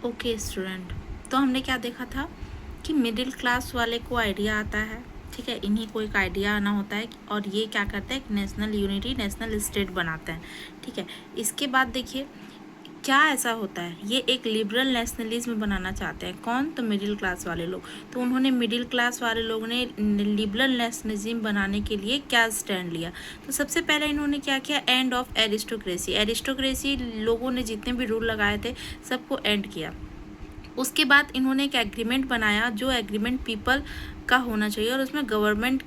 Okay student, तो हमने क्या देखा था कि मिडिल क्लास वाले को आइडिया आता है, ठीक है, इन्हीं को एक आइडिया आना होता है और ये क्या करते हैं, नेशनल यूनिटी, नेशनल स्टेट बनाते हैं, ठीक है। इसके बाद देखिए क्या ऐसा होता है, ये एक लिबरल नेशनलिज्म बनाना चाहते हैं। कौन? तो मिडिल क्लास वाले लोग। तो उन्होंने मिडिल क्लास वाले लोगों ने लिबरल नेशनलिज्म बनाने के लिए क्या स्टैंड लिया? तो सबसे पहले इन्होंने क्या किया, एंड ऑफ एरिस्टोक्रेसी। एरिस्टोक्रेसी लोगों ने जितने भी रूल लगाए थे सबको एंड किया। उसके बाद इन्होंने एक एग्रीमेंट बनाया, जो एग्रीमेंट पीपल का होना चाहिए और उसमें गवर्नमेंट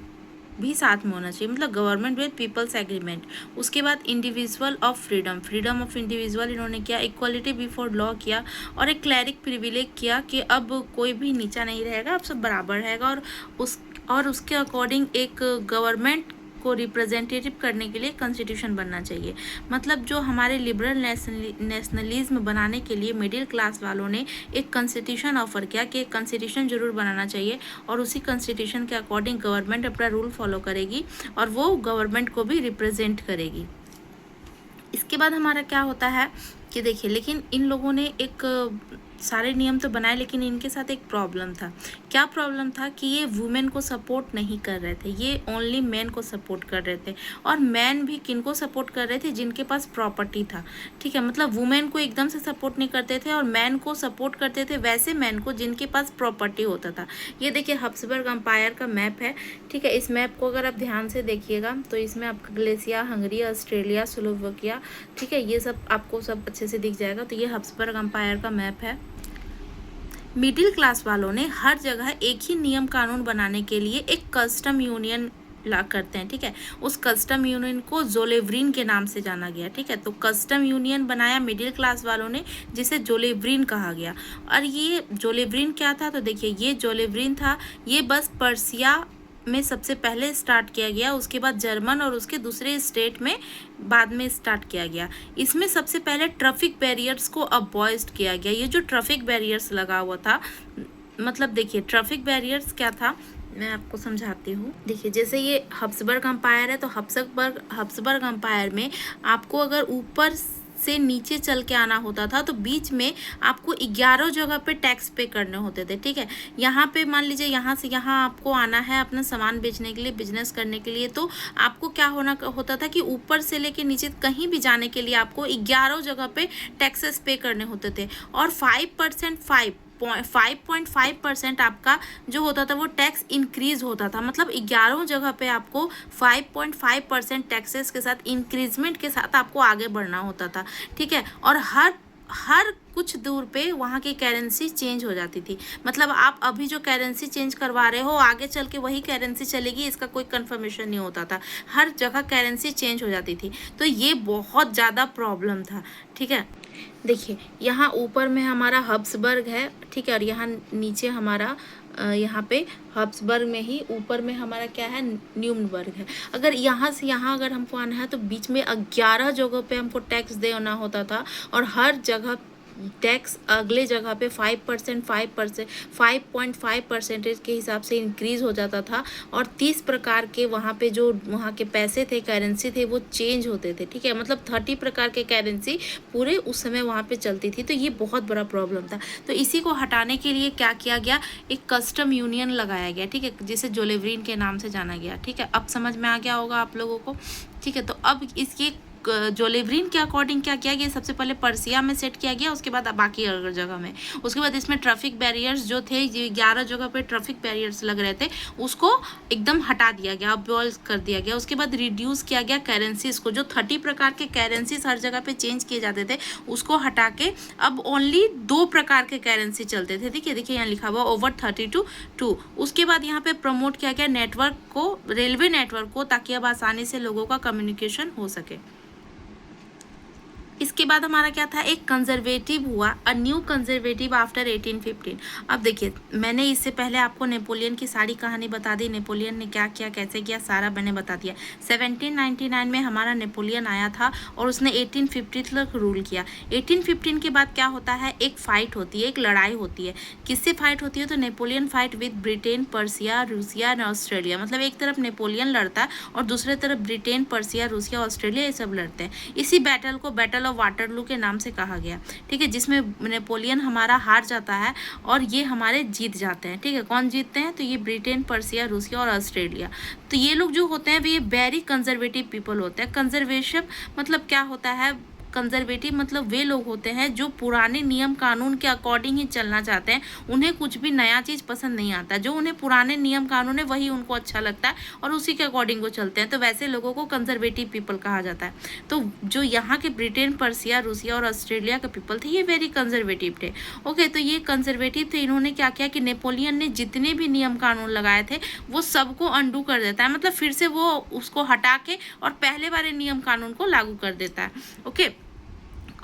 भी साथ में होना चाहिए, मतलब गवर्नमेंट विद पीपल्स एग्रीमेंट। उसके बाद individual of freedom, freedom of individual इन्होंने किया। इक्वालिटी बिफोर लॉ किया और एक क्लैरिक प्रिविलेज किया कि अब कोई भी नीचा नहीं रहेगा, अब सब बराबर रहेगा। और उसके अकॉर्डिंग एक गवर्नमेंट को रिप्रेजेंटेटिव करने के लिए कॉन्स्टिट्यूशन बनना चाहिए। मतलब जो हमारे लिबरल नेशनलिज्म बनाने के लिए मिडिल क्लास वालों ने एक कॉन्स्टिट्यूशन ऑफर किया कि एक कॉन्स्टिट्यूशन जरूर बनाना चाहिए और उसी कॉन्स्टिट्यूशन के अकॉर्डिंग गवर्नमेंट अपना रूल फॉलो करेगी और वो गवर्नमेंट को भी रिप्रेजेंट करेगी। इसके बाद हमारा क्या होता है कि देखिए, लेकिन इन लोगों ने एक सारे नियम तो बनाए, लेकिन इनके साथ एक प्रॉब्लम था। क्या प्रॉब्लम था कि ये वुमेन को सपोर्ट नहीं कर रहे थे, ये ओनली मैन को सपोर्ट कर रहे थे। और मैन भी किनको सपोर्ट कर रहे थे? जिनके पास प्रॉपर्टी था, ठीक है। मतलब वुमेन को एकदम से सपोर्ट नहीं करते थे और मैन को सपोर्ट करते थे वैसे मैन को जिनके पास प्रॉपर्टी होता था। ये देखिए हब्सबर्ग एम्पायर का मैप है, ठीक है। इस मैप को अगर आप ध्यान से देखिएगा तो इसमें आपका ग्लेशिया, हंगरी, ऑस्ट्रेलिया, स्लोवाकिया, ठीक है, ये सब आपको सब अच्छे से दिख जाएगा। तो ये हब्सबर्ग एम्पायर का मैप है। मिडिल क्लास वालों ने हर जगह एक ही नियम कानून बनाने के लिए एक कस्टम यूनियन ला करते हैं, ठीक है। उस कस्टम यूनियन को जोलेवरिन के नाम से जाना गया, ठीक है। तो कस्टम यूनियन बनाया मिडिल क्लास वालों ने, जिसे जोलेवरिन कहा गया। और ये जोलेवरिन क्या था? तो देखिए ये जोलेवरिन था, ये बस पर्सिया में सबसे पहले स्टार्ट किया गया, उसके बाद जर्मन और उसके दूसरे स्टेट में बाद में स्टार्ट किया गया। इसमें सबसे पहले ट्रैफिक बैरियर्स को अबॉइड किया गया। ये जो ट्रैफिक बैरियर्स लगा हुआ था, मतलब देखिए ट्रैफिक बैरियर्स क्या था, मैं आपको समझाती हूँ। देखिए जैसे ये हब्सबर्ग एम्पायर है, तो हब्सबर्ग एम्पायर में आपको अगर ऊपर से नीचे चल के आना होता था तो बीच में आपको 11 जगह पे टैक्स पे करने होते थे, ठीक है। यहाँ पे मान लीजिए यहाँ से यहाँ आपको आना है अपना सामान बेचने के लिए, बिजनेस करने के लिए, तो आपको क्या होना होता था कि ऊपर से लेके नीचे कहीं भी जाने के लिए आपको 11 जगह पे टैक्सेस पे करने होते थे। और 5.5% आपका जो होता था वो टैक्स इंक्रीज होता था। मतलब 11 जगह पे आपको 5.5% टैक्सेस के साथ इंक्रीजमेंट के साथ आपको आगे बढ़ना होता था, ठीक है। और हर कुछ दूर पे वहाँ की करेंसी चेंज हो जाती थी। मतलब आप अभी जो करेंसी चेंज करवा रहे हो आगे चल के वही करेंसी चलेगी, इसका कोई कंफर्मेशन नहीं होता था। हर जगह करेंसी चेंज हो जाती थी, तो ये बहुत ज़्यादा प्रॉब्लम था, ठीक है। देखिए यहाँ ऊपर में हमारा हब्सबर्ग है, ठीक है, और यहाँ नीचे हमारा यहाँ पे हब्सबर्ग में ही ऊपर में हमारा क्या है, न्यूरम्बर्ग है। अगर यहाँ से यहाँ अगर हमको आना है तो बीच में 11 जगह पे हमको टैक्स देना होता था और हर जगह टैक्स अगले जगह पे 5.5% के हिसाब से इंक्रीज हो जाता था। और 30 प्रकार के वहाँ पे जो वहाँ के पैसे थे, करेंसी थे, वो चेंज होते थे, ठीक है। मतलब 30 प्रकार के करेंसी पूरे उस समय वहाँ पे चलती थी। तो ये बहुत बड़ा प्रॉब्लम था। तो इसी को हटाने के लिए क्या किया गया, एक कस्टम यूनियन लगाया गया, ठीक है, जिसे जोलेवरिन के नाम से जाना गया, ठीक है। अब समझ में आ गया होगा आप लोगों को, ठीक है। तो अब इसकी जोलेवरिन के अकॉर्डिंग क्या किया गया, सबसे पहले पर्सिया में सेट किया गया, उसके बाद बाकी अगर जगह में। उसके बाद इसमें ट्रैफिक बैरियर्स जो थे, 11 जगह पे ट्रैफिक बैरियर्स लग रहे थे, उसको एकदम हटा दिया गया, अबॉलिश कर दिया गया। उसके बाद रिड्यूस किया गया करेंसीज को, जो 30 प्रकार के करेंसीज हर जगह पे चेंज किए जाते थे उसको हटा के अब ओनली 2 प्रकार के करेंसी चलते थे, ठीक है। देखिए यहाँ लिखा हुआ ओवर 32। उसके बाद यहाँ पे प्रमोट किया गया नेटवर्क को, रेलवे नेटवर्क को, ताकि अब आसानी से लोगों का कम्युनिकेशन हो सके। इसके बाद हमारा क्या था, एक कंजर्वेटिव हुआ, अ न्यू कंजर्वेटिव आफ्टर 1815। अब देखिए मैंने इससे पहले आपको नेपोलियन की सारी कहानी बता दी, नेपोलियन ने क्या किया, कैसे किया, सारा मैंने बता दिया। 1799 में हमारा नेपोलियन आया था और उसने 1850 तक रूल किया। 1815 के बाद क्या होता है, एक फाइट होती है, एक लड़ाई होती है। किससे फाइट होती है, तो Napoleon fight with Britain, Persia, Russia and Australia. मतलब एक तरफ नेपोलियन लड़ता है और दूसरे तरफ ब्रिटेन, पर्सिया, रूसिया, ऑस्ट्रेलिया ये सब लड़ते हैं। इसी बैटल बैटल ऑफ वाटरलू के नाम से कहा गया, ठीक है, जिसमें नेपोलियन हमारा हार जाता है और ये हमारे जीत जाते हैं, ठीक है। कौन जीतते हैं? तो ये ब्रिटेन, पर्सिया, रूसिया और ऑस्ट्रेलिया। तो ये लोग जो होते हैं ये वेरी कंजर्वेटिव पीपल होते हैं। कंजर्वेशन मतलब क्या होता है? कंजर्वेटिव मतलब वे लोग होते हैं जो पुराने नियम कानून के अकॉर्डिंग ही चलना चाहते हैं, उन्हें कुछ भी नया चीज़ पसंद नहीं आता, जो उन्हें पुराने नियम कानून है वही उनको अच्छा लगता है और उसी के अकॉर्डिंग वो चलते हैं, तो वैसे लोगों को कंजर्वेटिव पीपल कहा जाता है। तो जो यहाँ के ब्रिटेन, पर्सिया, रूसिया और ऑस्ट्रेलिया के पीपल थे ये वेरी कंजर्वेटिव थे। ओके, तो ये कंजर्वेटिव थे। इन्होंने क्या किया कि नेपोलियन ने जितने भी नियम कानून लगाए थे वो सबको अंडू कर देता है, मतलब फिर से वो उसको हटा के और पहले वाले नियम कानून को लागू कर देता है। ओके,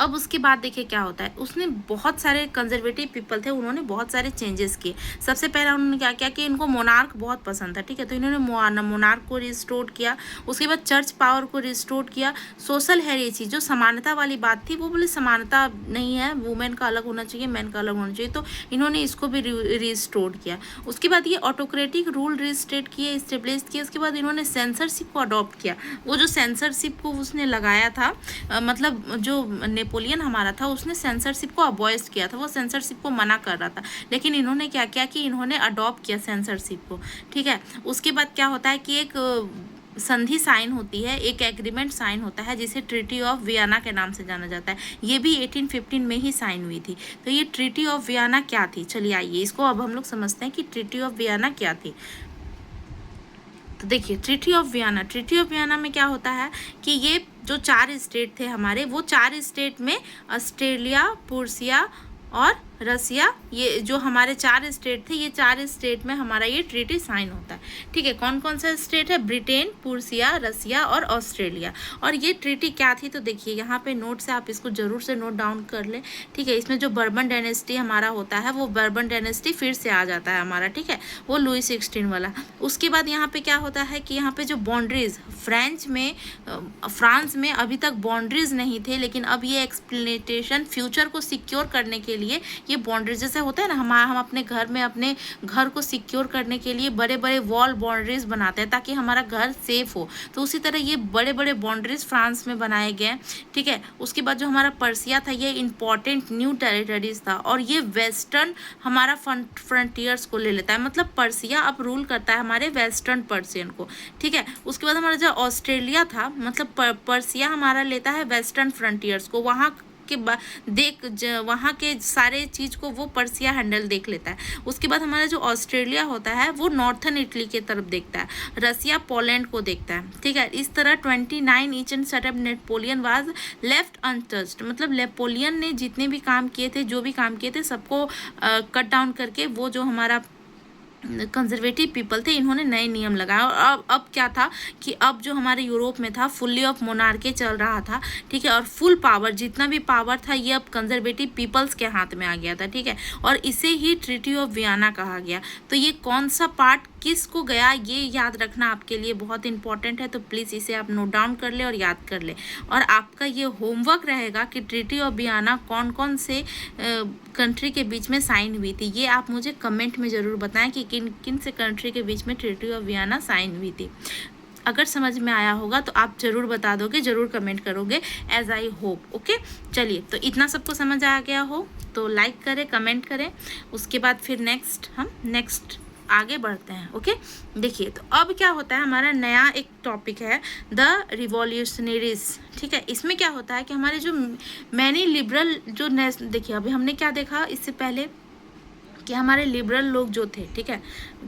अब उसके बाद देखिए क्या होता है, उसने बहुत सारे कंजर्वेटिव पीपल थे, उन्होंने बहुत सारे चेंजेस किए। सबसे पहला उन्होंने क्या किया कि इनको मोनार्क बहुत पसंद था, ठीक है, तो इन्होंने मोनार्क को रिस्टोर किया। उसके बाद चर्च पावर को रिस्टोर किया। सोशल हेरेसी, जो समानता वाली बात थी, वो बोले समानता नहीं है, वुमेन का अलग होना चाहिए, मैन का अलग होना चाहिए, तो इन्होंने इसको भी रिस्टोर किया। उसके बाद ये ऑटोक्रेटिक रूल रिस्टेट किए, स्टेब्लिश किए। उसके बाद इन्होंने सेंसरशिप को अडॉप्ट किया। वो जो सेंसरशिप को उसने लगाया था, मतलब जो नेपोलियन हमारा था उसने सेंसरशिप को अबॉइस किया था, वो सेंसरशिप को मना कर रहा था, लेकिन इन्होंने क्या किया कि इन्होंने अडॉप्ट किया सेंसरशिप को, ठीक है। उसके बाद क्या होता है कि एक संधि साइन होती है, एक एग्रीमेंट साइन होता है जिसे ट्रीटी ऑफ वियना के नाम से जाना जाता है। ये भी 1815 में ही साइन हुई थी। तो ये ट्रीटी ऑफ वियना क्या थी? चलिए आइए इसको अब हम लोग समझते हैं कि ट्रीटी ऑफ वियना क्या थी। तो देखिए ट्रीटी ऑफ वियना में क्या होता है कि ये जो 4 स्टेट थे हमारे, वो 4 स्टेट में ऑस्ट्रेलिया, प्रूसिया और रसिया, ये जो हमारे 4 स्टेट थे, ये 4 स्टेट में हमारा ये ट्रीटी साइन होता है, ठीक है। कौन कौन सा स्टेट है? ब्रिटेन, प्रूसिया, रसिया और ऑस्ट्रेलिया। और ये ट्रीटी क्या थी? तो देखिए यहाँ पे नोट से आप इसको जरूर से नोट डाउन कर लें, ठीक है। इसमें जो बर्बन डायनेस्टी हमारा होता है वो बर्बन डायनेस्टी फिर से आ जाता है हमारा, ठीक है, वो लुई 16 वाला। उसके बाद यहाँ पे क्या होता है कि यहाँ पे जो बाउंड्रीज फ्रांस में अभी तक बाउंड्रीज नहीं थे, लेकिन अब ये एक्सप्लेनेशन फ्यूचर को सिक्योर करने के लिए ये बाउंड्रीज, जैसे होता है ना हम अपने घर में अपने घर को सिक्योर करने के लिए बड़े बड़े वॉल बाउंड्रीज बनाते हैं ताकि हमारा घर सेफ हो, तो उसी तरह ये बड़े बड़े बाउंड्रीज फ्रांस में बनाए गए, ठीक है। उसके बाद जो हमारा पर्सिया था ये इंपॉर्टेंट न्यू टेरिटरीज था और ये वेस्टर्न हमारा फ्रंटियर्स को ले लेता है, मतलब पर्सिया अब रूल करता है हमारे वेस्टर्न पर्सियन को, ठीक है। उसके बाद हमारा जो ऑस्ट्रेलिया था, मतलब पर्सिया हमारा लेता है वेस्टर्न फ्रंटियर्स को, वहाँ वहाँ के सारे चीज़ को वो पर्सिया हैंडल देख लेता है। उसके बाद हमारा जो ऑस्ट्रेलिया होता है वो नॉर्थन इटली के तरफ देखता है, रसिया पोलैंड को देखता है, ठीक है। इस तरह 29 each and setup Napoleon was left untouched, मतलब नेपोलियन ने जितने भी काम किए थे, जो भी काम किए थे, सबको कट डाउन करके वो जो हमारा कंजर्वेटिव पीपल थे इन्होंने नए नियम लगाए। और अब क्या था कि अब जो हमारे यूरोप में था फुल्ली ऑफ मोनार्की चल रहा था, ठीक है, और फुल पावर, जितना भी पावर था ये अब कंजर्वेटिव पीपल्स के हाथ में आ गया था, ठीक है, और इसे ही ट्रीटी ऑफ वियना कहा गया। तो ये कौन सा पार्ट किसको गया ये याद रखना आपके लिए बहुत इंपॉर्टेंट है, तो प्लीज़ इसे आप नोट डाउन कर ले और याद कर ले। और आपका ये होमवर्क रहेगा कि ट्रीटी ऑफ वियना कौन कौन से कंट्री के बीच में साइन हुई थी, ये आप मुझे कमेंट में ज़रूर बताएं कि किन किन से कंट्री के बीच में ट्रीटी ऑफ वियना साइन हुई थी। अगर समझ में आया होगा तो आप ज़रूर बता दोगे, ज़रूर कमेंट करोगे, एज आई होप। ओके, चलिए, तो इतना सबको समझ आ गया हो तो लाइक करें, कमेंट करें। उसके बाद फिर नेक्स्ट आगे बढ़ते हैं। ओके, देखिए, तो अब क्या होता है, हमारा नया एक टॉपिक है द रिवॉल्यूशनरीज, ठीक है। इसमें क्या होता है कि हमारे जो मैनी लिबरल जो देखिए अभी हमने क्या देखा इससे पहले कि हमारे लिबरल लोग जो थे, ठीक है,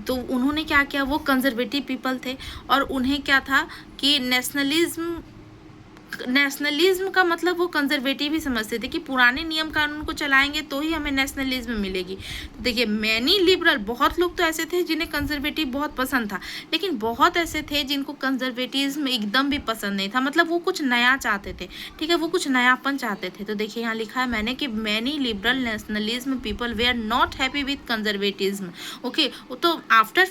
तो उन्होंने क्या किया, वो कंजर्वेटिव पीपल थे और उन्हें क्या था कि नेशनलिज्म का मतलब वो कंजर्वेटिव ही समझते थे कि पुराने नियम कानून को चलाएंगे तो ही हमें नेशनलिज्म मिलेगी। तो देखिए मैनी लिबरल, बहुत लोग तो ऐसे थे जिन्हें कंजर्वेटिव बहुत पसंद था, लेकिन बहुत ऐसे थे जिनको कंजर्वेटिज्म एकदम भी पसंद नहीं था, मतलब वो कुछ नया चाहते थे, ठीक है, वो कुछ नयापन चाहते थे। तो देखिए यहाँ लिखा है मैंने कि मैनी लिबरल नेशनलिज्म पीपल वे are not happy with conservatism. Okay, तो आफ्टर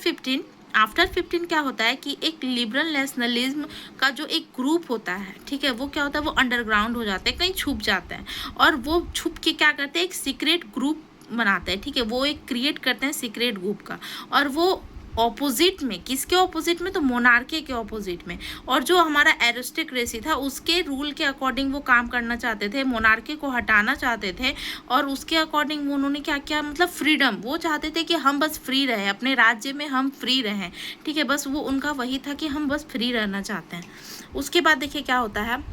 15 क्या होता है कि एक लिबरल नेशनलिज्म का जो एक ग्रुप होता है, ठीक है, वो क्या होता है, वो अंडरग्राउंड हो जाते हैं, कहीं छुप जाते हैं और वो छुप के क्या करते हैं, एक सीक्रेट ग्रुप बनाते हैं, ठीक है, वो एक क्रिएट करते हैं सीक्रेट ग्रुप का, और वो ऑपोजिट में, किसके ऑपोजिट में, तो मोनार्की के ऑपोजिट में। और जो हमारा एरिस्टोक्रेसी था उसके रूल के अकॉर्डिंग वो काम करना चाहते थे, मोनार्की को हटाना चाहते थे, और उसके अकॉर्डिंग उन्होंने क्या किया, मतलब फ्रीडम, वो चाहते थे कि हम बस फ्री रहें, अपने राज्य में हम फ्री रहें, ठीक है, बस वो उनका वही था कि हम बस फ्री रहना चाहते हैं। उसके बाद देखिए क्या होता है,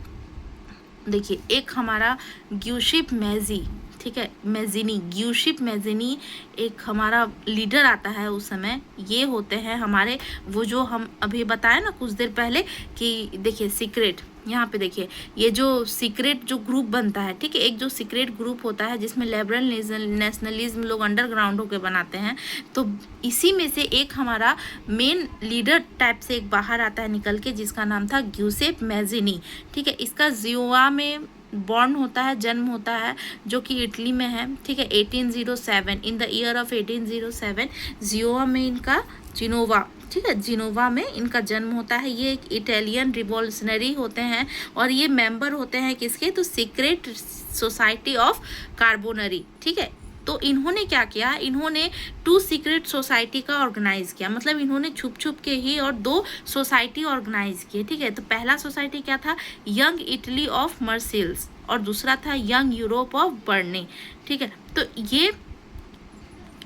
देखिए एक हमारा ग्यूशिप मैजी, ठीक है, मैजिनी, ग्यूशिप मैजिनी एक हमारा लीडर आता है उस समय। ये होते हैं हमारे वो जो हम अभी बताए ना कुछ देर पहले कि देखिए सीक्रेट, यहाँ पे देखिए ये जो सीक्रेट जो ग्रुप बनता है, ठीक है, एक जो सीक्रेट ग्रुप होता है जिसमें लिबरल नेशनलिज्म लोग अंडरग्राउंड होकर बनाते हैं, तो इसी में से एक हमारा मेन लीडर टाइप से एक बाहर आता है निकल के, जिसका नाम था ग्यूसेप मैजिनी, ठीक है। इसका जियोवा में बॉर्न होता है, जन्म होता है, जो कि इटली में है, ठीक है, 1807, इन द ईयर ऑफ 1807 जियोवा में इनका, जिनोवा, ठीक है, जिनोवा में इनका जन्म होता है। ये एक इटालियन रिवॉल्यूशनरी होते हैं और ये मेंबर होते हैं किसके, तो सीक्रेट सोसाइटी ऑफ कार्बोनरी, ठीक है। तो इन्होंने क्या किया, इन्होंने 2 सीक्रेट सोसाइटी का ऑर्गेनाइज किया, मतलब इन्होंने छुप छुप के ही और 2 सोसाइटी ऑर्गेनाइज किए, ठीक है। तो पहला सोसाइटी क्या था, यंग इटली ऑफ मर्सिल्स, और दूसरा था यंग यूरोप ऑफ बर्नी, ठीक है। तो ये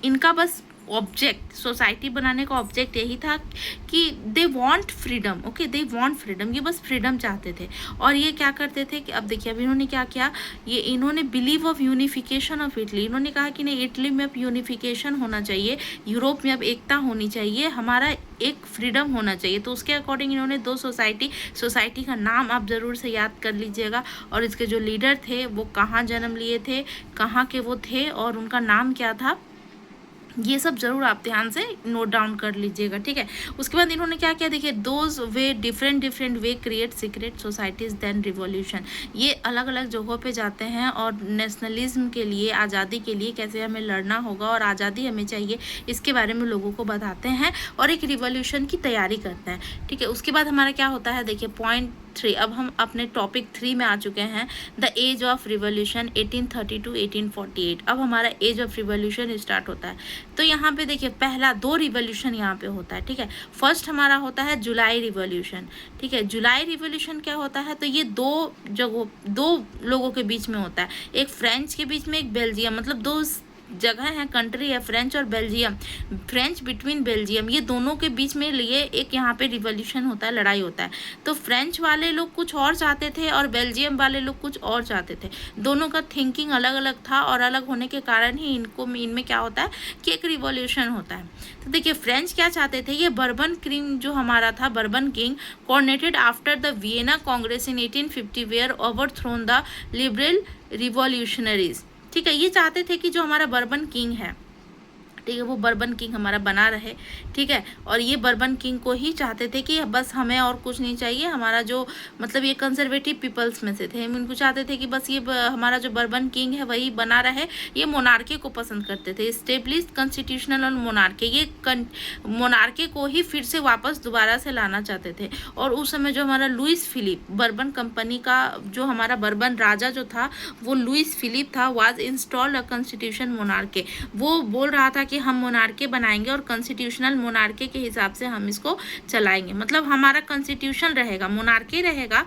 इनका बस ऑब्जेक्ट, सोसाइटी बनाने का ऑब्जेक्ट यही था कि they want freedom, okay, they want freedom, ये बस फ्रीडम चाहते थे। और ये क्या करते थे कि अब देखिए अब इन्होंने क्या किया, ये इन्होंने believe of unification of Italy, इन्होंने कहा कि नहीं, इटली में अब यूनिफिकेशन होना चाहिए, यूरोप में अब एकता होनी चाहिए, हमारा एक फ्रीडम होना चाहिए। तो उसके अकॉर्डिंग इन्होंने 2 सोसाइटी का नाम आप ज़रूर से याद कर लीजिएगा, और इसके जो लीडर थे वो कहाँ जन्म लिए थे, कहाँ के वो थे, और उनका नाम क्या था, ये सब जरूर आप ध्यान से नोट डाउन कर लीजिएगा, ठीक है। उसके बाद इन्होंने क्या किया, देखिए those way different way create secret societies then revolution, ये अलग अलग जगहों पे जाते हैं और नेशनलिज्म के लिए, आज़ादी के लिए कैसे हमें लड़ना होगा और आज़ादी हमें चाहिए, इसके बारे में लोगों को बताते हैं और एक रिवॉल्यूशन की तैयारी करते हैं, ठीक है। उसके बाद हमारा क्या होता है, देखिए पॉइंट 3, अब हम अपने टॉपिक 3 में आ चुके हैं, the age of revolution 1830 to 1848। अब हमारा एज ऑफ रिवॉल्यूशन स्टार्ट होता है। तो यहाँ पे देखिए पहला 2 रिवॉल्यूशन यहाँ पे होता है, ठीक है। फर्स्ट हमारा होता है जुलाई रिवॉल्यूशन, ठीक है। जुलाई रिवॉल्यूशन क्या होता है, तो ये 2 लोगों के बीच में होता है, एक फ्रेंच के बीच में, एक बेल्जियम, मतलब 2 जगह है, कंट्री है, फ्रेंच और बेल्जियम, फ्रेंच बिटवीन बेल्जियम, ये दोनों के बीच में लिए एक यहाँ पे रिवॉल्यूशन होता है, लड़ाई होता है। तो फ्रेंच वाले लोग कुछ और चाहते थे और बेल्जियम वाले लोग कुछ और चाहते थे, दोनों का थिंकिंग अलग अलग था, और अलग होने के कारण ही इनमें क्या होता है कि एक रिवॉल्यूशन होता है। तो देखिए फ्रेंच क्या चाहते थे, ये बर्बन किंग जो हमारा था, Bourbon king coronated after the Vienna Congress in 1850 where overthrown the liberal revolutionaries, ठीक है। ये चाहते थे कि जो हमारा बर्बन किंग है, ठीक है, वो बर्बन किंग हमारा बना रहे, ठीक है। और ये बर्बन किंग को ही चाहते थे कि बस हमें और कुछ नहीं चाहिए, हमारा जो मतलब ये कंजर्वेटिव पीपल्स में से थे, हम इनको चाहते थे कि बस ये हमारा जो बर्बन किंग है वही बना रहे। ये मोनार्की को पसंद करते थे, स्टेब्लिश कॉन्स्टिट्यूशनल और मोनार्की, ये मोनार्की को ही फिर से वापस दोबारा से लाना चाहते थे। और उस समय जो हमारा लुइस फिलिप, बर्बन कंपनी का जो हमारा बर्बन राजा जो था वो लुइस फिलिप था, was installed a constitution monarchy, वो बोल रहा था कि हम मोनार्की बनाएंगे और कॉन्स्टिट्यूशनल मोनार्की के हिसाब से हम इसको चलाएंगे, मतलब हमारा कॉन्स्टिट्यूशन रहेगा, मोनार्की रहेगा,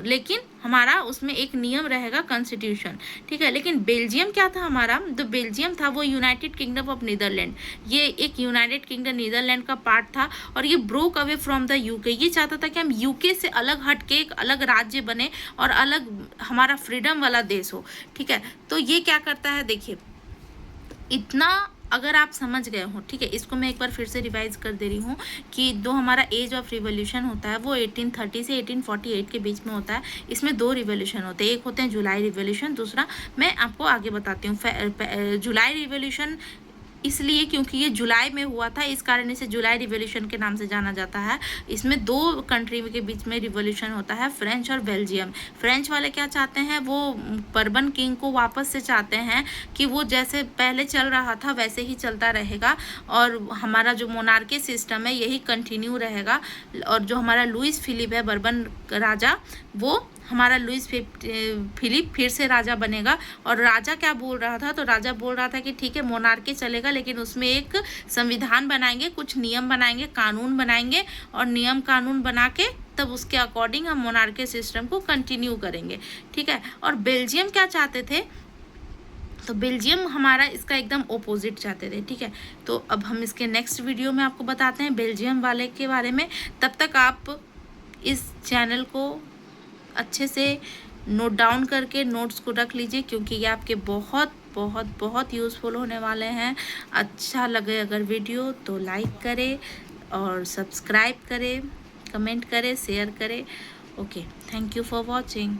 लेकिन हमारा उसमें एक नियम रहेगा कॉन्स्टिट्यूशन, ठीक है। लेकिन बेल्जियम क्या था हमारा, जो बेल्जियम था वो यूनाइटेड किंगडम ऑफ नीदरलैंड, ये एक यूनाइटेड किंगडम नीदरलैंड का पार्ट था, और ये broke away from the UK, ये चाहता था कि हम यूके से अलग हट के एक अलग राज्य बने और अलग हमारा फ्रीडम वाला देश हो, ठीक है। तो ये क्या करता है, देखिए इतना अगर आप समझ गए हो, ठीक है, इसको मैं एक बार फिर से रिवाइज कर दे रही हूँ कि जो हमारा एज ऑफ रिवॉल्यूशन होता है वो 1830 से 1848 के बीच में होता है। इसमें 2 रिवॉल्यूशन होते हैं, एक होते हैं जुलाई रिवॉल्यूशन, दूसरा मैं आपको आगे बताती हूँ। जुलाई रिवॉल्यूशन इसलिए क्योंकि ये जुलाई में हुआ था, इस कारण इसे जुलाई रिवॉल्यूशन के नाम से जाना जाता है। इसमें 2 कंट्री के बीच में रिवॉल्यूशन होता है, फ्रेंच और बेल्जियम। फ्रेंच वाले क्या चाहते हैं, वो बर्बन किंग को वापस से चाहते हैं कि वो जैसे पहले चल रहा था वैसे ही चलता रहेगा और हमारा जो मोनार्की सिस्टम है यही कंटिन्यू रहेगा, और जो हमारा लुइस फिलिप है बर्बन राजा वो हमारा लुइस फिलिप फिर से राजा बनेगा। और राजा क्या बोल रहा था, तो राजा बोल रहा था कि ठीक है मोनार्की चलेगा, लेकिन उसमें एक संविधान बनाएंगे, कुछ नियम बनाएंगे, कानून बनाएंगे, और नियम कानून बना के तब उसके अकॉर्डिंग हम मोनार्की सिस्टम को कंटिन्यू करेंगे, ठीक है। और बेल्जियम क्या चाहते थे, तो बेल्जियम हमारा इसका एकदम ओपोजिट चाहते थे, ठीक है। तो अब हम इसके नेक्स्ट वीडियो में आपको बताते हैं बेल्जियम वाले के बारे में। तब तक आप इस चैनल को अच्छे से नोट डाउन करके नोट्स को रख लीजिए, क्योंकि ये आपके बहुत बहुत बहुत यूज़फुल होने वाले हैं। अच्छा लगे अगर वीडियो तो लाइक करें और सब्सक्राइब करें, कमेंट करें, शेयर करें। Okay, thank you for watching.